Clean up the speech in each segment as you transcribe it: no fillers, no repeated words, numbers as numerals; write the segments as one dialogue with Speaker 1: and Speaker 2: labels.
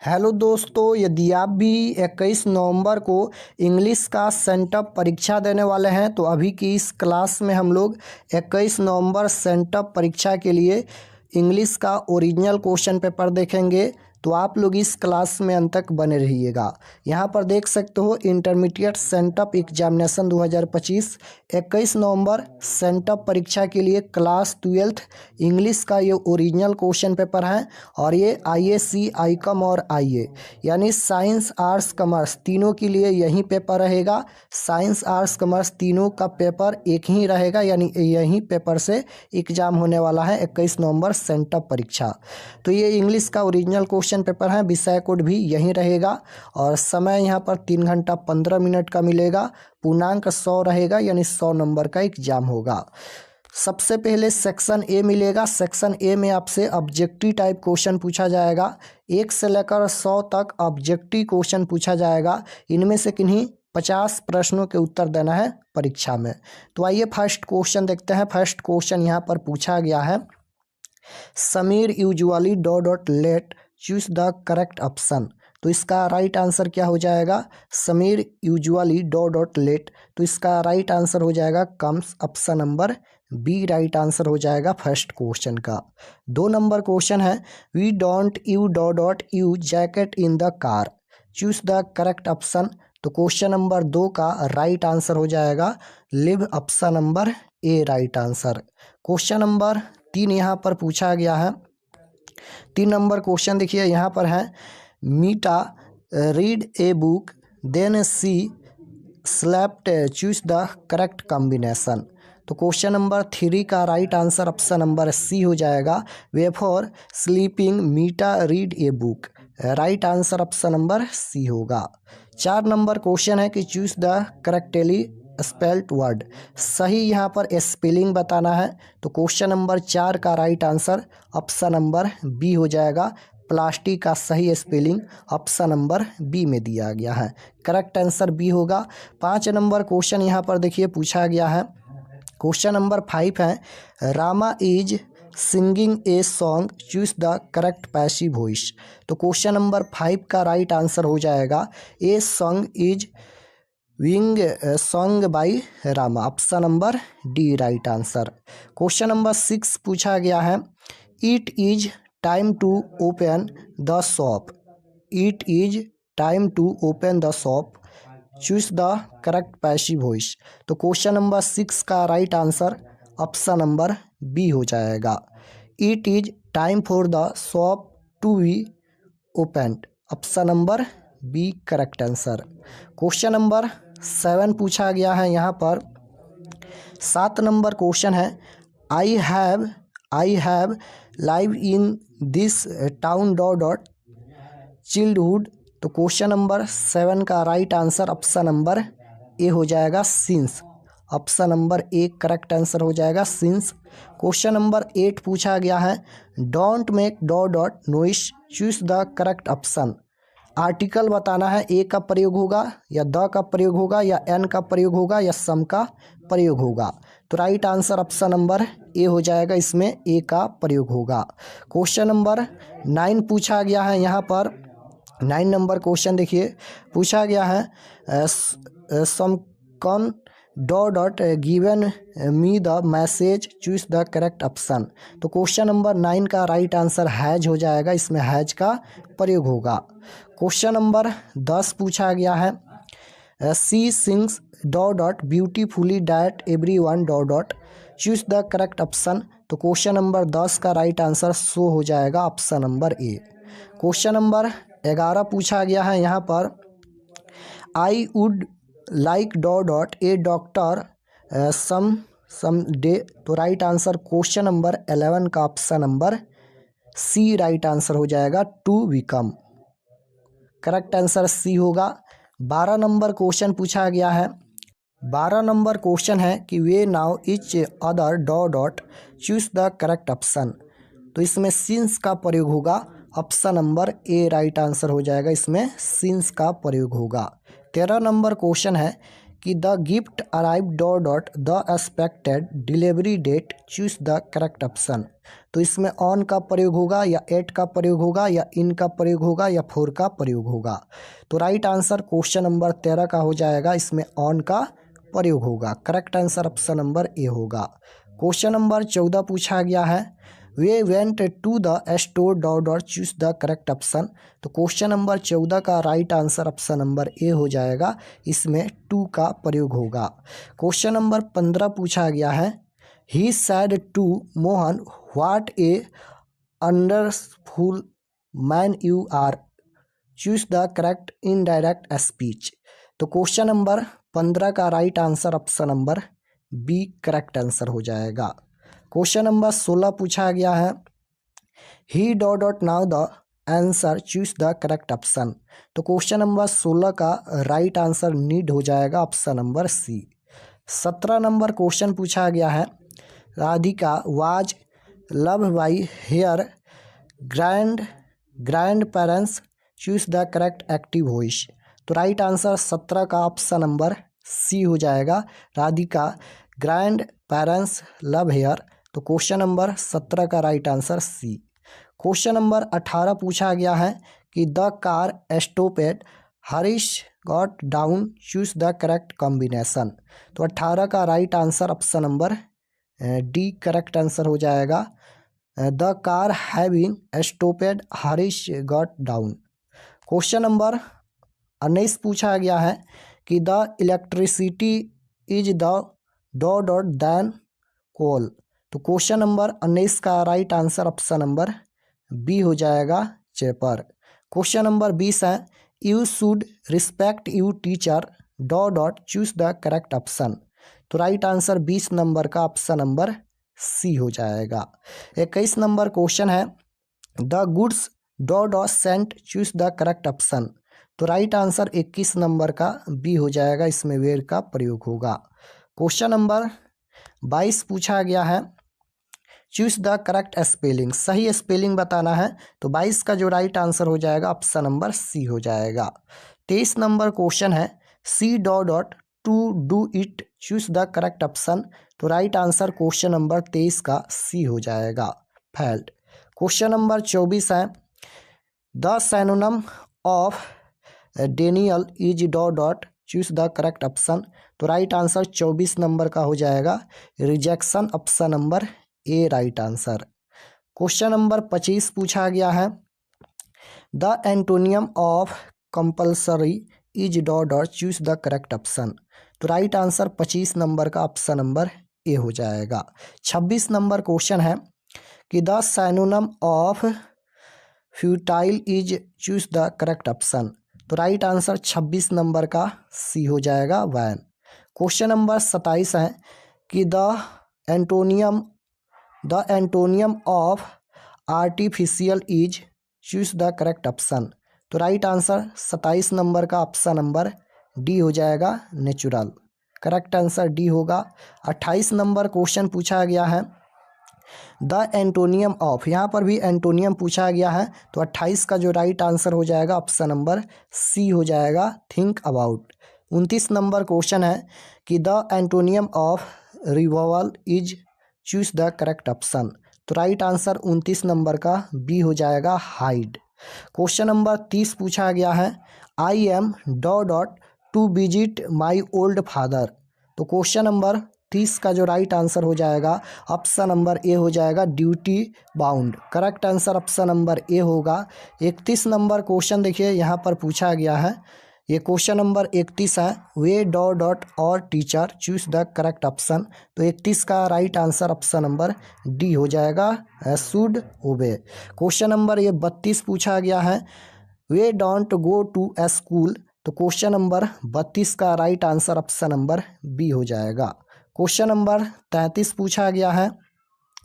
Speaker 1: Hello दोस्तों, यदि आप भी 21 नवंबर को इंग्लिश का सेंटअप परीक्षा देने वाले हैं तो अभी की इस क्लास में हम लोग 21 नवंबर सेंटअप परीक्षा के लिए इंग्लिश का ओरिजिनल क्वेश्चन पेपर देखेंगे। तो आप लोग इस क्लास में अंत तक बने रहिएगा। यहाँ पर देख सकते हो इंटरमीडिएट सेंटअप एग्जामिनेशन 2025 21 नवंबर सेंटअप परीक्षा के लिए क्लास 12th इंग्लिश का ये ओरिजिनल क्वेश्चन पेपर है। और ये IAC, ICOM और IA यानी साइंस आर्ट्स कॉमर्स तीनों के लिए यही पेपर रहेगा। साइंस आर्ट्स कॉमर्स तीनों का पेपर एक ही रहेगा, यानी यही पेपर से एग्जाम होने वाला है 21 नवंबर सेंटअप परीक्षा। तो ये इंग्लिश का ओरिजिनल क्वेश्चन पेपर है, विषय कोड भी यही रहेगा और समय यहाँ पर 3 घंटा 15 मिनट का मिलेगा। पूर्णांक 100 रहेगा, यानी 100 नंबर का एग्जाम होगा। सबसे पहले सेक्शन ए मिलेगा। सेक्शन ए में आपसे ऑब्जेक्टिव टाइप क्वेश्चन पूछा जाएगा। 1 से लेकर 100 तक ऑब्जेक्टिव क्वेश्चन पूछा जाएगा। इनमें से किन्हीं 50 प्रश्नों के उत्तर देना है परीक्षा में। तो आइए फर्स्ट क्वेश्चन देखते हैं। फर्स्ट क्वेश्चन यहाँ पर पूछा गया है, Sameer usually dot late choose the correct option. तो इसका राइट आंसर क्या हो जाएगा? Sameer usually dot late. तो इसका राइट आंसर हो जाएगा comes option number B right answer हो जाएगा फर्स्ट क्वेश्चन का। 2 नंबर क्वेश्चन है, we don't you dot you jacket in the car, choose the correct option. तो क्वेश्चन नंबर 2 का राइट आंसर हो जाएगा लिव ऑप्शन नंबर ए राइट आंसर। क्वेश्चन नंबर 3 यहाँ पर पूछा गया है। 3 नंबर क्वेश्चन देखिए यहाँ पर है, Meeta read a book then she slept, choose the correct combination. तो क्वेश्चन नंबर 3 का right answer option number C हो जाएगा, before sleeping Meeta read a book. Right answer option number C होगा। 4 नंबर क्वेश्चन है कि choose the correctly spelled word. सही यहाँ पर स्पेलिंग बताना है। तो क्वेश्चन नंबर 4 का right answer option number B हो जाएगा, प्लास्टिक का सही स्पेलिंग ऑप्शन नंबर बी में दिया गया है। करेक्ट आंसर बी होगा। 5 नंबर क्वेश्चन यहाँ पर देखिए पूछा गया है। क्वेश्चन नंबर 5 है, Rama is singing a song, choose the correct passive voice. तो क्वेश्चन नंबर 5 का राइट आंसर हो जाएगा, a song is being song by Rama, option number D right answer. Question number 6 पूछा गया है, it is time to open the shop, it is time to open the shop, choose the correct passive voice. तो question number 6 का right answer option number B हो जाएगा, it is time for the shop to be opened, option number B correct answer. Question number 7 पूछा गया है यहाँ पर। 7 number question है, I have live in this town dot childhood. तो question number 7 का right answer option number A हो जाएगा, since. Option number A correct answer हो जाएगा, सिंस। क्वेश्चन नंबर 8 पूछा गया है, don't make dot noise, choose the correct option. Article बताना है, ए का प्रयोग होगा या द का प्रयोग होगा या एन का प्रयोग होगा या सम का प्रयोग होगा। तो right answer option number A हो जाएगा, इसमें ए का प्रयोग होगा। क्वेश्चन नंबर 9 पूछा गया है यहाँ पर। 9 नंबर क्वेश्चन देखिए पूछा गया है, some con dot given me the message, choose the correct option. तो क्वेश्चन नंबर 9 का राइट आंसर हैज हो जाएगा, इसमें हैज का प्रयोग होगा। क्वेश्चन नंबर 10 पूछा गया है, she sings dot beautifully that everyone dot, choose the correct option. तो क्वेश्चन नंबर 10 का राइट आंसर शो हो जाएगा, option number A. Question number 11 पूछा गया है यहाँ पर, I would like dot a doctor some day. तो राइट आंसर क्वेश्चन नंबर 11 का option number C right answer हो जाएगा, to become. Correct answer C होगा। 12 नंबर क्वेश्चन पूछा गया है। 12 नंबर क्वेश्चन है कि way now each other dot choose the correct option. तो इसमें सिंस का प्रयोग होगा, ऑप्शन नंबर ए राइट आंसर हो जाएगा, इसमें सिंस का प्रयोग होगा। 13 नंबर क्वेश्चन है कि the gift arrive dot the expected delivery date, choose the correct option. तो इसमें ऑन का प्रयोग होगा या एट का प्रयोग होगा या इन का प्रयोग होगा या फॉर का प्रयोग होगा। तो राइट आंसर क्वेश्चन नंबर 13 का हो जाएगा, इसमें ऑन का प्रयोग होगा। Correct answer option number A होगा। क्वेश्चन नंबर 14 पूछा गया है, we went to the store dot choose the correct option. तो क्वेश्चन नंबर 14 का right answer option number A हो जाएगा, इसमें टू का प्रयोग होगा। क्वेश्चन नंबर 15 पूछा गया है, he said to Mohan what a wonderful man you are, choose the correct indirect speech. तो क्वेश्चन नंबर 15 का right answer option number B correct answer हो जाएगा। क्वेश्चन नंबर 16 पूछा गया है, he dot now the answer choose the correct option. तो question number 16 का right answer नीड हो जाएगा, option number C. 17 number question पूछा गया है, Radhika was love by her grandparents choose the correct active voice. तो राइट आंसर 17 का ऑप्शन नंबर सी हो जाएगा, Radhika grandparents love her. तो क्वेश्चन नंबर 17 का right answer C. Question number 18 पूछा गया है कि the car stopped Harish got down choose the correct combination. तो 18 का right answer option number D correct answer हो जाएगा, the car having stopped Harish got down. Question number 19 पूछा गया है कि the electricity is the dot than coal. तो question number 19 का right answer option number B हो जाएगा, चेपर। क्वेश्चन नंबर 20 है, you should respect you teacher dot choose the correct option. तो राइट आंसर 20 नंबर का ऑप्शन नंबर सी हो जाएगा। 21 number question है, the goods dot sent choose the correct option. तो right answer 21 number का B हो जाएगा, इसमें वेयर का प्रयोग होगा। क्वेश्चन नंबर 22 पूछा गया है, चूज द करेक्ट स्पेलिंग, सही स्पेलिंग बताना है। तो 22 का जो राइट आंसर हो जाएगा, ऑप्शन नंबर सी हो जाएगा। 23 नंबर क्वेश्चन है, see dot to do it choose the correct option. तो राइट आंसर क्वेश्चन नंबर 23 का सी हो जाएगा, फेल्ड। क्वेश्चन नंबर 24 है, the synonym of Daniel is dot choose the correct option. तो right answer 24 number का हो जाएगा, रिजेक्शन, ऑप्शन नंबर ए right answer. Question number 25 पूछा गया है, the antonym of compulsory is dot choose the correct option. तो right answer 25 number का option number A हो जाएगा। 26 नंबर क्वेश्चन है कि the synonym of futile is choose the correct option. तो राइट आंसर 26 नंबर का सी हो जाएगा, वैन। क्वेश्चन नंबर 27 है कि the antonym of artificial is choose the correct option. तो राइट आंसर 27 नंबर का ऑप्शन नंबर डी हो जाएगा, नेचुरल। करेक्ट आंसर डी होगा। 28 नंबर क्वेश्चन पूछा गया है, द एंटोनियम ऑफ, यहाँ पर भी एंटोनियम पूछा गया है। तो 28 का जो राइट आंसर हो जाएगा, ऑप्शन नंबर सी हो जाएगा, थिंक अबाउट। 29 नंबर क्वेश्चन है कि the antonym of revolve is choose the correct option. तो राइट आंसर 29 नंबर का बी हो जाएगा, हाइड। क्वेश्चन नंबर 30 पूछा गया है, I am dot to visit my old father. तो क्वेश्चन नंबर 30 का जो राइट आंसर हो जाएगा, ऑप्शन नंबर ए हो जाएगा, duty bound. Correct answer option number A होगा। 31 नंबर क्वेश्चन देखिए यहाँ पर पूछा गया है, ये क्वेश्चन नंबर 31 है, वे डॉट और teacher choose the correct option. तो 31 का right answer option number D हो जाएगा, शुड ओबे। क्वेश्चन नंबर ये 32 पूछा गया है, we don't go to a school. तो क्वेश्चन नंबर 32 का right answer option number B हो जाएगा। क्वेश्चन नंबर 33 पूछा गया है,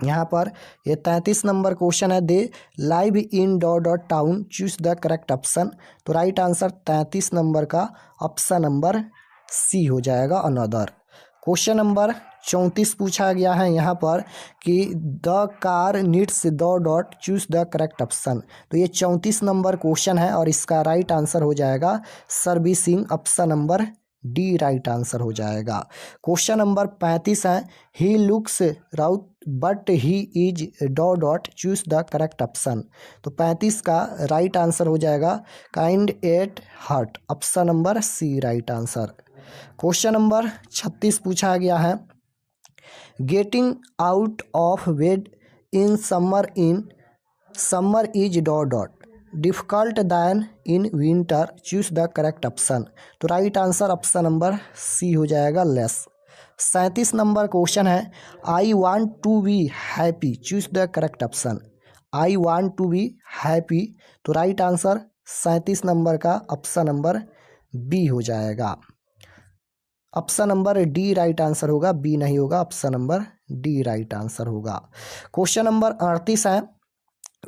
Speaker 1: यहाँ पर ये 33 नंबर क्वेश्चन है, they live in dot town choose the correct option. तो राइट आंसर 33 नंबर का ऑप्शन नंबर सी हो जाएगा, अनदर। क्वेश्चन नंबर 34 पूछा गया है यहाँ पर कि the car needs dot choose the correct option. तो ये 34 नंबर क्वेश्चन है और इसका राइट आंसर हो जाएगा servicing, option number D right answer हो जाएगा। क्वेश्चन नंबर 35 है, he looks rough but he is dot choose the correct option. तो 35 का राइट आंसर हो जाएगा kind at heart, option number C right answer. Question number 36 पूछा गया है, getting out of bed in summer is dot difficult than in winter choose the correct option. तो right answer option number C हो जाएगा less. 37 number question है, I want to be happy choose the correct option. I want to be happy, तो right answer 37 number का option number B हो जाएगा। Option number D right answer होगा, बी नहीं होगा, option number D right answer होगा। क्वेश्चन नंबर 38 है,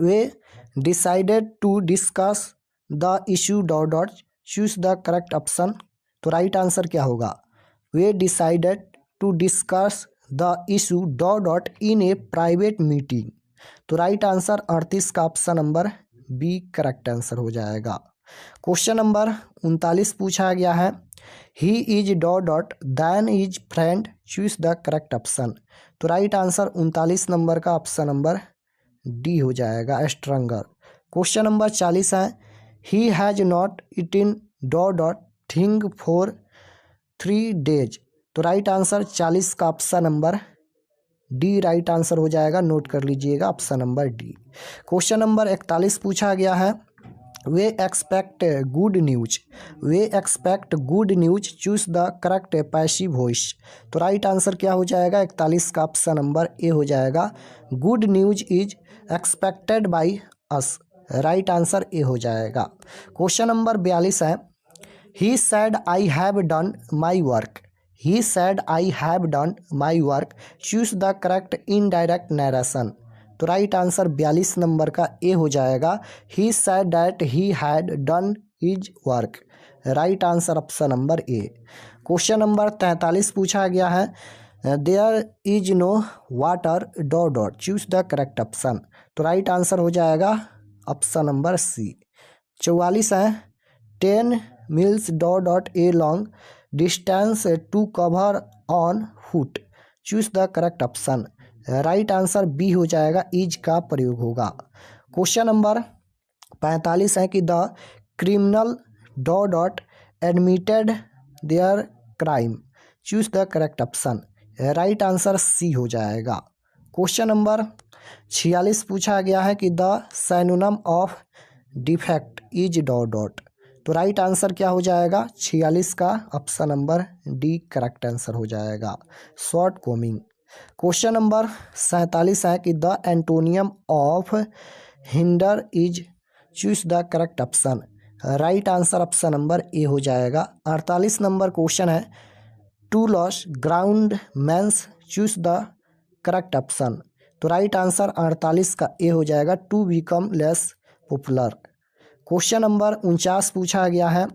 Speaker 1: we decided to discuss the issue dot choose the correct option. तो राइट आंसर क्या होगा, we decided to discuss the issue dot in a private meeting. तो right answer 38 का option number B correct answer हो जाएगा। Question number 39 पूछा गया है, he is dot than his friend choose the correct option. तो राइट आंसर 39 नंबर का option number D हो जाएगा, स्ट्रॉन्गर। क्वेश्चन नंबर 40 है, he has not eaten dot thing for 3 days। तो राइट आंसर 40 का option number D right answer हो जाएगा, note कर लीजिएगा option number D. Question number 41 पूछा गया है, we expect good news, we expect good news choose the correct passive voice. तो राइट आंसर क्या हो जाएगा, 41 का ऑप्शन नंबर ए हो जाएगा, good news is expected by us. Right answer A हो जाएगा। क्वेश्चन नंबर 42 है, he said I have done my work, he said I have done my work choose the correct indirect narration. तो right answer 42 number का A हो जाएगा, he said that he had done his work. Right answer option number A. Question number 43 पूछा गया है, there is no water dot choose the correct option. तो right answer हो जाएगा ऑप्शन नंबर सी। 44 है, 10 miles dot a long distance to cover on foot choose the correct option. Right answer B हो जाएगा, is का प्रयोग होगा। Question number 45 है कि the criminal dot admitted their crime choose the correct option. Right answer C हो जाएगा। Question number 46 पूछा गया है कि the synonym of defect is dot. तो राइट आंसर क्या हो जाएगा, 46 का option number D correct answer हो जाएगा, शॉर्ट कॉमिंग। क्वेश्चन नंबर 47 है कि the antonym of hinder is choose the correct option. Right answer option number A हो जाएगा। 48 नंबर क्वेश्चन है, to lose ground means choose the correct option. तो right answer 48 का A हो जाएगा, to become less popular. Question number 49 पूछा गया है,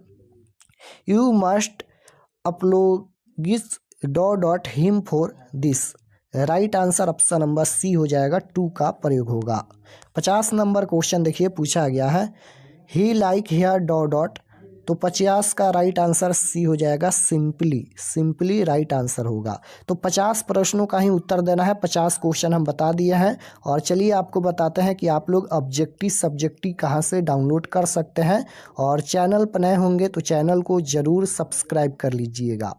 Speaker 1: you must apologise dot him for this. Right answer option number C हो जाएगा, 2 का प्रयोग होगा। 50 नंबर क्वेश्चन देखिए पूछा गया है, ही लाइक हेयर डॉट। तो 50 का राइट आंसर सी हो जाएगा, सिंपली, सिंपली राइट आंसर होगा। तो 50 प्रश्नों का ही उत्तर देना है, 50 क्वेश्चन हम बता दिए हैं। और चलिए आपको बताते हैं कि आप लोग ऑब्जेक्टिव सब्जेक्टिव कहाँ से डाउनलोड कर सकते हैं। और चैनल पर नए होंगे तो चैनल को ज़रूर सब्सक्राइब कर लीजिएगा।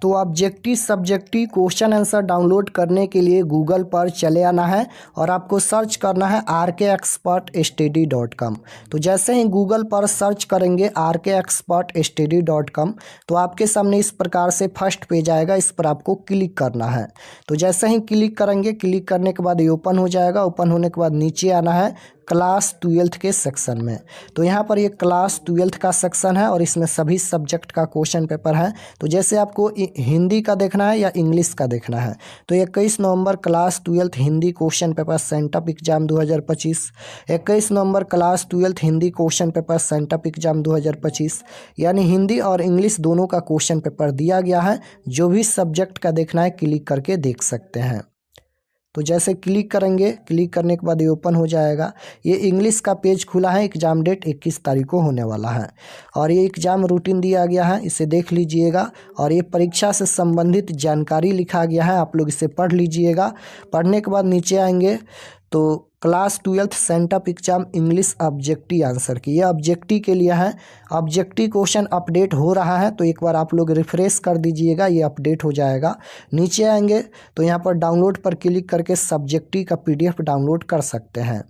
Speaker 1: तो objective subjective question answer download करने के लिए गूगल पर चले आना है और आपको सर्च करना है rkexpertstudy.com। तो जैसे ही गूगल पर सर्च करेंगे rkexpertstudy.com तो आपके सामने इस प्रकार से फर्स्ट पेज आएगा, इस पर आपको क्लिक करना है। तो जैसे ही क्लिक करेंगे, क्लिक करने के बाद ये ओपन हो जाएगा। ओपन होने के बाद नीचे आना है क्लास 12th के सेक्शन में। तो यहाँ पर ये क्लास 12th का सेक्शन है और इसमें सभी सब्जेक्ट का क्वेश्चन पेपर है। तो जैसे आपको हिंदी का देखना है या इंग्लिश का देखना है, तो 21 नवंबर class 12th Hindi question paper sent up exam 2025, 21 नवंबर class 12th Hindi question paper sent up exam 2025, यानी हिंदी और इंग्लिश दोनों का क्वेश्चन पेपर दिया गया है। जो भी सब्जेक्ट का देखना है क्लिक करके देख सकते हैं। तो जैसे क्लिक करेंगे, क्लिक करने के बाद ये ओपन हो जाएगा। ये इंग्लिश का पेज खुला है, एग्ज़ाम डेट 21 तारीख को होने वाला है और ये एग्ज़ाम रूटीन दिया गया है, इसे देख लीजिएगा। और ये परीक्षा से संबंधित जानकारी लिखा गया है, आप लोग इसे पढ़ लीजिएगा। पढ़ने के बाद नीचे आएंगे तो class 12th sent up exam English objective answer की, ये ऑब्जेक्टिव के लिए है। ऑब्जेक्टिव क्वेश्चन अपडेट हो रहा है, तो एक बार आप लोग रिफ्रेश कर दीजिएगा, ये अपडेट हो जाएगा। नीचे आएंगे तो यहाँ पर डाउनलोड पर क्लिक करके सब्जेक्टिव का PDF डाउनलोड कर सकते हैं।